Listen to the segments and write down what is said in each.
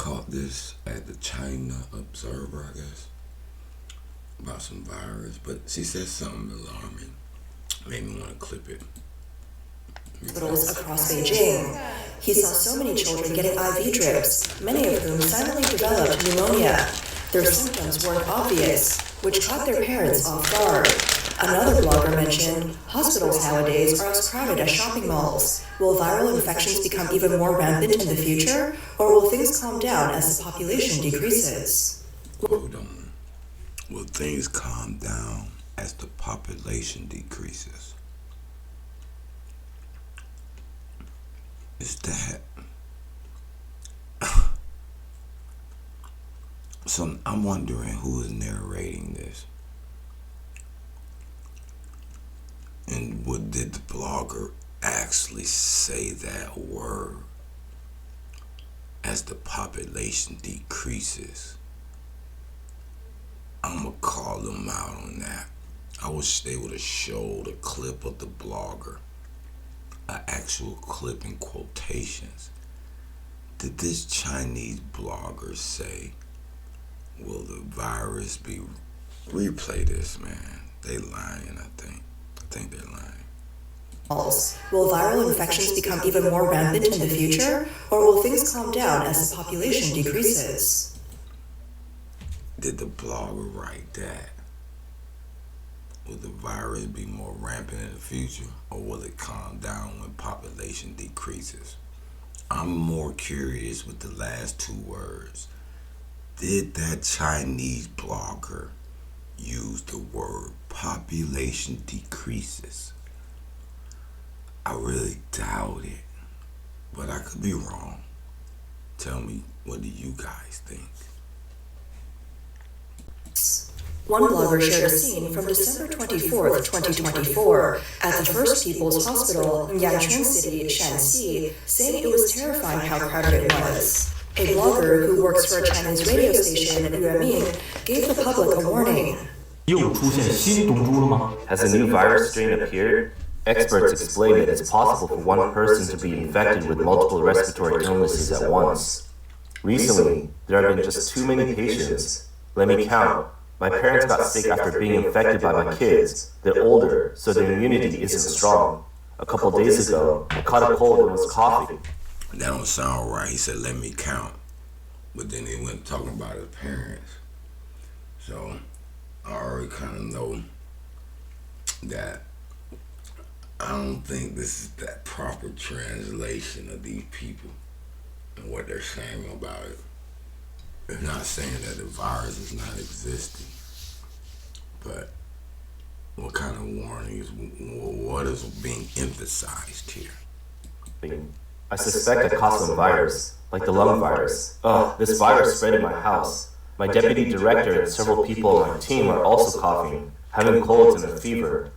caught this at the China Observer, I guess, about some virus, but she said something alarming. Made me want to clip it. Hospitals across Beijing. He saw so many children getting IV drips, many of whom silently developed pneumonia. Their symptoms weren't obvious, which caught their parents off guard. Another blogger mentioned, hospitals nowadays are as crowded as shopping malls. Will viral infections become even more rampant in the future, or will things calm down as the population decreases? Hold on. Will things calm down as the population decreases? Is that... So I'm wondering who is narrating this. And did the blogger actually say that word? As the population decreases. I'm gonna call them out on that. I wish they would have showed a clip of the blogger. An actual clip in quotations. Did this Chinese blogger say, will the virus be... Replay this, man. They lying, I think. I think they're lying. Will viral infections become even more rampant in the future, or will things calm down as the population decreases? Did the blogger write that? Will the virus be more rampant in the future, or will it calm down when population decreases? I'm more curious with the last two words. Did that Chinese blogger use the word population decreases? I really doubt it, but I could be wrong. Tell me, what do you guys think? One blogger shared a scene from December 24th, 2024, at the First People's Hospital in Yangchuan City, Shanxi, saying it was terrifying how crowded it was. A blogger who works for a Chinese radio station, Yueming, gave the public a warning. Has a new virus strain appeared? Experts explain that it's possible for one person to be infected with multiple respiratory illnesses at once. Recently, there have been just too many patients. Let me count. My parents got sick after being infected by my kids. They're older, so their immunity isn't strong. A couple days ago, I caught a cold and was coughing. That don't sound right. He said, let me count. But then he went talking about his parents. So I already kind of know that I don't think this is that proper translation of these people and what they're saying about it. They're not saying that the virus is not existing, but what kind of warnings, what is being emphasized here? I suspect a cosmic virus, like the lung virus. This virus spread in my house. My deputy director and several people on my team are also coughing, having colds and a fever.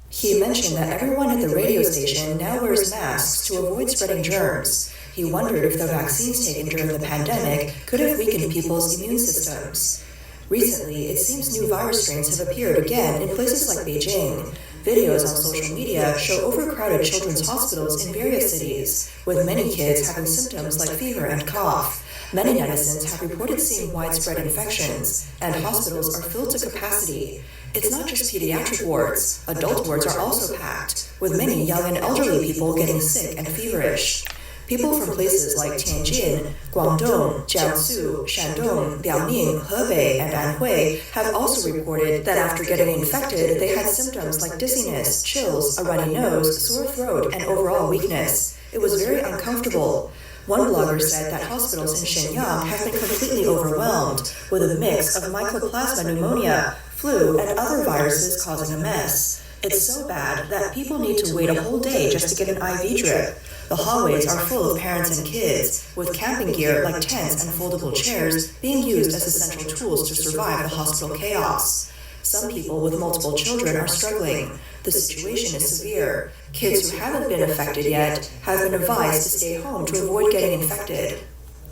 He mentioned that everyone at the radio station now wears masks to avoid spreading germs. He wondered if the vaccines taken during the pandemic could have weakened people's immune systems. Recently, it seems new virus strains have appeared again in places like Beijing. Videos on social media show overcrowded children's hospitals in various cities, with many kids having symptoms like fever and cough. Many netizens have reported seeing widespread infections, and hospitals are filled to capacity. It's not just pediatric wards. Adult wards are also packed, with many young and elderly people getting sick and feverish. People from places like Tianjin, Guangdong, Jiangsu, Shandong, Liaoning, Hebei, and Anhui have also reported that after getting infected, they had symptoms like dizziness, chills, a runny nose, sore throat, and overall weakness. It was very uncomfortable. One blogger said that hospitals in Shenyang have been completely overwhelmed with a mix of mycoplasma pneumonia, flu, and other viruses causing a mess. It's so bad that people need to wait a whole day just to get an IV drip. The hallways are full of parents and kids, with camping gear like tents and foldable chairs being used as essential tools to survive the hospital chaos. Some people with multiple children are struggling. The situation is severe. Kids who haven't been affected yet have been advised to stay home to avoid getting infected.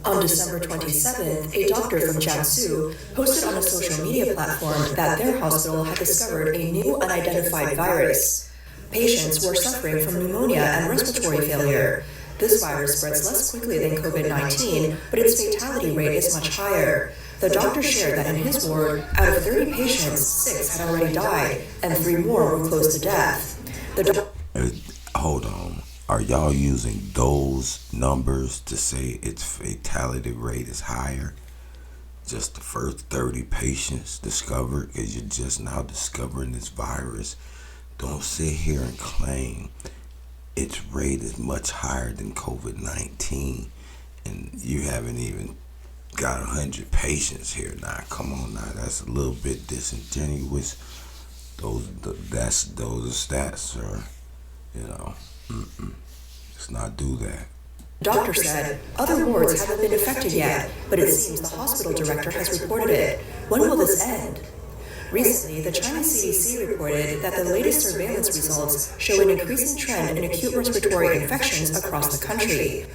On December 27th, a doctor from Jiangsu posted on a social media platform that their hospital had discovered a new unidentified virus. Patients were suffering from pneumonia and respiratory failure. This virus spreads less quickly than COVID-19, but its fatality rate is much higher. The doctor shared that in his ward, out of 30 patients, 6 had already died, and 3 more were close to death. Hold on. Are y'all using those numbers to say its fatality rate is higher? Just the first 30 patients discovered, because you're just now discovering this virus. Don't sit here and claim its rate is much higher than COVID-19, and you haven't even got 100 patients here. Now, come on now, that's a little bit disingenuous. Those stats are, let's not do that. Doctor said other wards haven't been affected yet, but it seems the hospital director has reported it. When will this end? Recently, the Chinese CDC reported that the latest surveillance results show an increasing trend in acute respiratory infections across the country.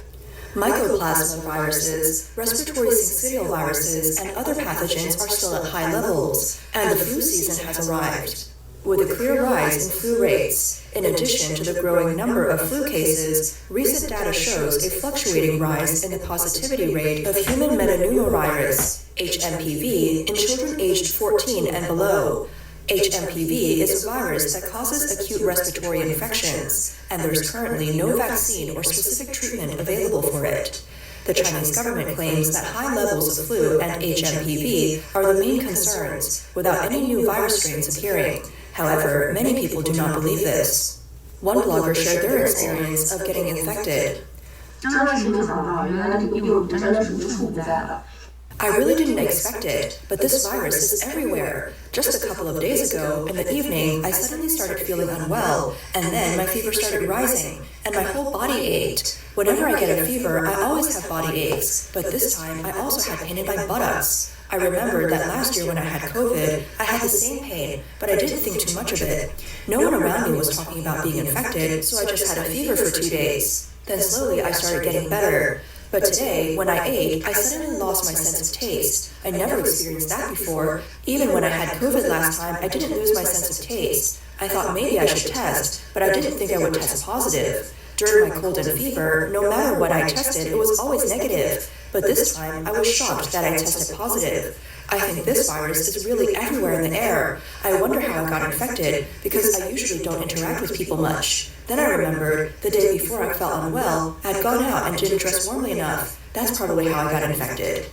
Mycoplasma viruses, respiratory syncytial viruses, and other pathogens are still at high levels, and the flu season has arrived. With a clear rise in flu rates, in addition to the growing number of flu cases, recent data shows a fluctuating rise in the positivity rate of human metapneumovirus, HMPV, in children aged 14 and below. HMPV is a virus that causes acute respiratory infections, and there's currently no vaccine or specific treatment available for it. The Chinese government claims that high levels of flu and HMPV are the main concerns, without any new virus strains appearing. However, many people do not believe this. One blogger shared their experience of getting infected. I really didn't expect it, but this virus is everywhere. Just a couple of days ago, in the evening, I suddenly started feeling unwell, and then my fever started rising, and my whole body ached. Whenever I get a fever, I always have body aches, but this time I also had pain in my buttocks. I remembered that last year when I had COVID, I had the same pain, but I didn't think too much of it. No one around me was talking about being infected, so I just had a fever for 2 days. Then slowly I started getting better. But today, when I ate, I suddenly lost my sense of taste. I never experienced that before. Even when I had COVID last time, I didn't lose my sense of taste. I thought maybe I should test, but I didn't think I would test positive. During my cold and fever, no matter what I tested, it was always negative. But this time, I was shocked that I tested positive. I think this virus is really everywhere in the air. I wonder how I got infected, because I usually don't interact with people much. Then I remembered, the day before I felt unwell, I had gone out and didn't dress warmly enough. That's probably how I got infected.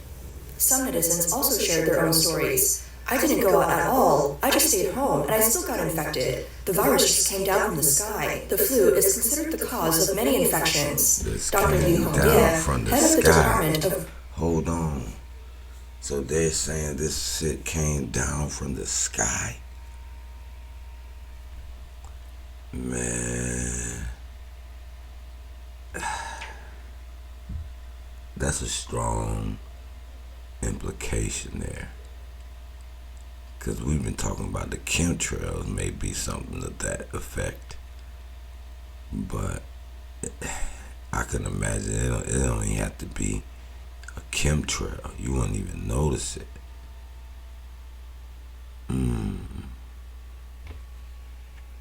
Some netizens also shared their own stories. I didn't go out at all. I just stayed home, and I still got infected. The virus just came down from the sky. The flu is considered the cause of many infections. Dr. Liu Hongye, head of the Department of... Hold on. So they're saying this shit came down from the sky? Man. That's a strong implication there. Because we've been talking about the chemtrails may be something to that effect. But I can imagine it don't even have to be a chemtrail. You wouldn't even notice it.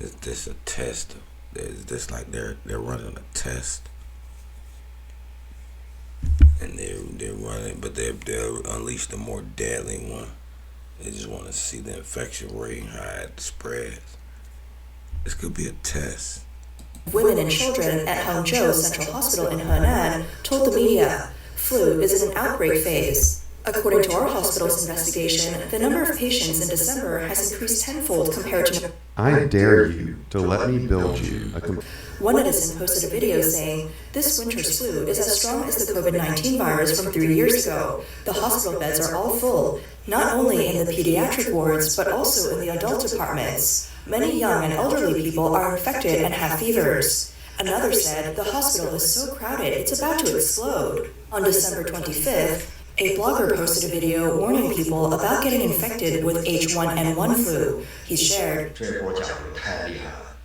Is this a test? Is this like they're running a test? And they're running, but they'll unleash the more deadly one. They just want to see the infection rate and how it spreads. This could be a test. Women and children at Hangzhou Central Hospital in Henan told the media, flu is in an outbreak phase. According to our hospital's investigation, the number of patients in December has increased tenfold compared to... I dare you to let me build you a... One netizen posted a video saying, this winter's flu is as strong as the COVID-19 virus from 3 years ago. The hospital beds are all full, not only in the pediatric wards, but also in the adult departments. Many young and elderly people are infected and have fevers. Another said, the hospital is so crowded, it's about to explode. On December 25th, a blogger posted a video warning people about getting infected with H1N1 flu. He shared,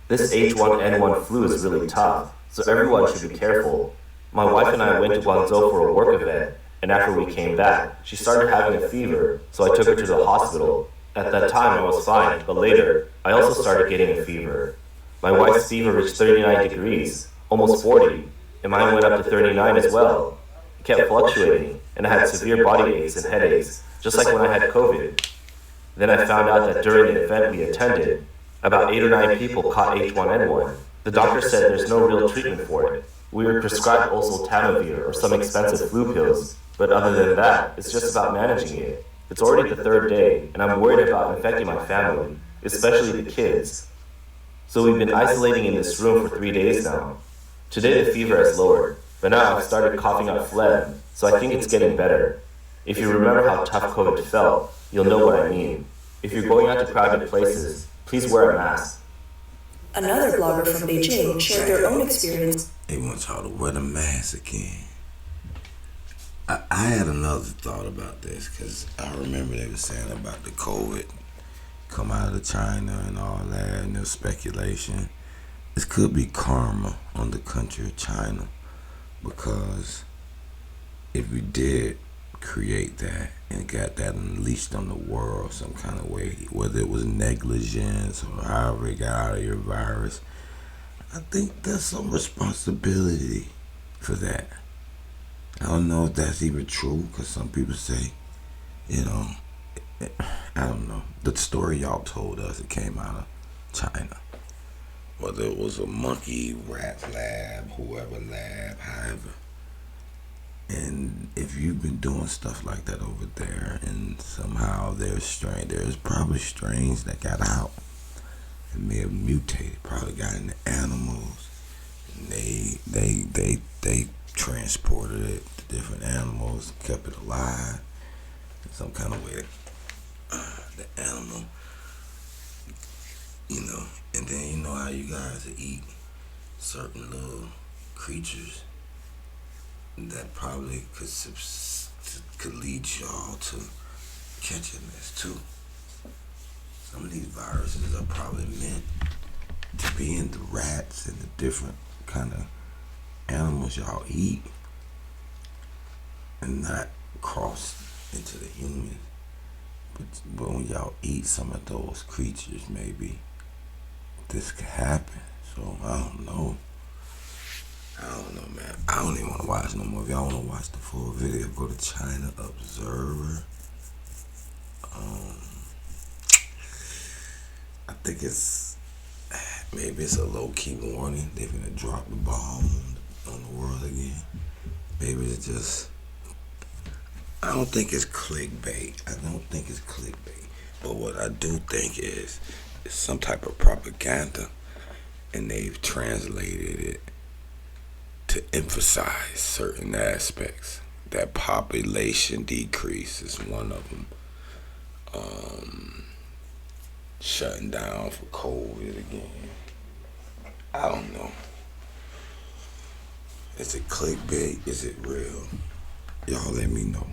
this H1N1 flu is really tough, so everyone should be careful. My wife and I went to Guangzhou for a work event, and after we came back, she started having a fever, so I took her to the hospital. At that time, I was fine, but later, I also started getting a fever. My wife's fever reached 39 degrees, almost 40. and mine went up to 39 as well. It kept fluctuating, and I had severe body aches and headaches, just like when I had COVID. Then I found out that during the event we attended, about 8 or 9 people caught H1N1. The doctor said there's no real treatment for it. We were prescribed oseltamivir or some expensive flu pills, but other than that, it's just about managing it. It's already the 3rd day, and I'm worried about infecting my family, especially the kids. So we've been isolating in this room for 3 days now. Today the fever has lowered, but now I've started coughing up phlegm, so I think it's getting better. If you remember how tough COVID felt, you'll know what I mean. If you're going out to crowded places, please wear a mask. Another blogger from Beijing shared their own experience. They want y'all to wear the mask again. I had another thought about this, because I remember they were saying about the COVID come out of China and all that, and there's speculation. This could be karma on the country of China, because if we did create that and got that unleashed on the world some kind of way, whether it was negligence or however it got out of your virus, I think there's some responsibility for that. I don't know if that's even true, because some people say, I don't know. The story y'all told us, it came out of China. Whether it was a monkey, rat lab, whoever lab, however. And if you've been doing stuff like that over there, and somehow there's probably strains that got out and may have mutated, probably got into animals, and they transported it to different animals, kept it alive in some kind of way. The animal, and then you know how you guys eat certain little creatures that probably could lead y'all to catching this too. Some of these viruses are probably meant to be in the rats and the different kind of animals y'all eat, and not cross into the human. But when y'all eat some of those creatures, maybe this could happen. So I don't know, man. I don't even want to watch no more. If y'all want to watch the full video, go to China Observer. I think maybe it's a low-key warning. They're gonna drop the bomb on the world again. Maybe it's just, I don't think it's clickbait. But what I do think is it's some type of propaganda, and they've translated it to emphasize certain aspects. That population decrease is one of them. Shutting down for COVID again. I don't know. Is it clickbait? Is it real? Y'all let me know.